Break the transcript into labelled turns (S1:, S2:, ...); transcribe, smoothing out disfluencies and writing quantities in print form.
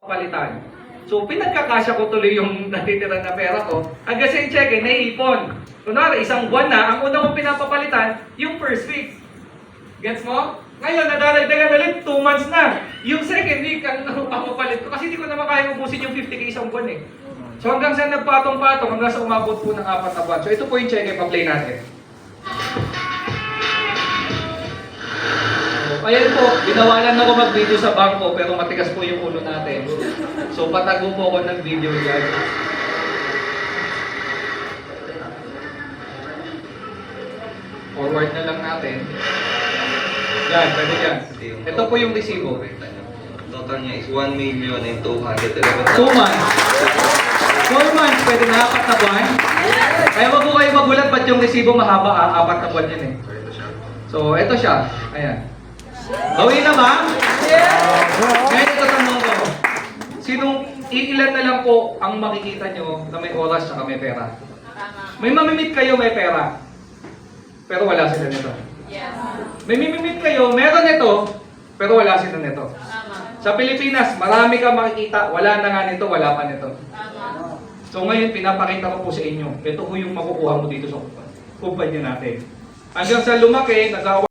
S1: palitan. So, pinagkakasya ko tuloy yung natitira na pera ko. Hanggang sa check, naiipon. Kunwari, isang buwan na, ang una kong pinapapalitan, yung first week. Gets mo? Ngayon, nadadagdagan ulit, 2 months na. Yung second week, ang papapalit ko. Kasi hindi ko naman kaya ubusin yung 50k isang buwan eh. So, hanggang sa nagpatong-patong, hanggang sa umabot po ng 4 na buwan. So, ito po yung check, pa-play natin. Ayan po, binawalan ako mag-video sa bangko pero matigas po yung ulo natin. So patago po ako ng video dyan. Forward na lang natin. Yan, pwede yan. Ito po yung resibo.
S2: Total niya is 1,211,000.
S1: 2 months. 4 months, pwede na 4 na buwan. Kaya wag po kayo magulat ba't yung resibo mahaba, 4 na buwan yan eh. So ito siya. Ayan. Gawin na ba? Ngayon ito tanong ko. Ilan na lang po ang makikita nyo na may oras at may pera? May mamimit kayo, may pera. Pero wala sila nito. May mamimit kayo, meron nito, pero wala sila nito. Sa Pilipinas, marami kang makikita, wala na nga nito, wala pa nito. So ngayon, pinapakita ko po sa inyo. Ito po yung makukuha mo dito sa kumpanya natin. Hanggang sa lumaki,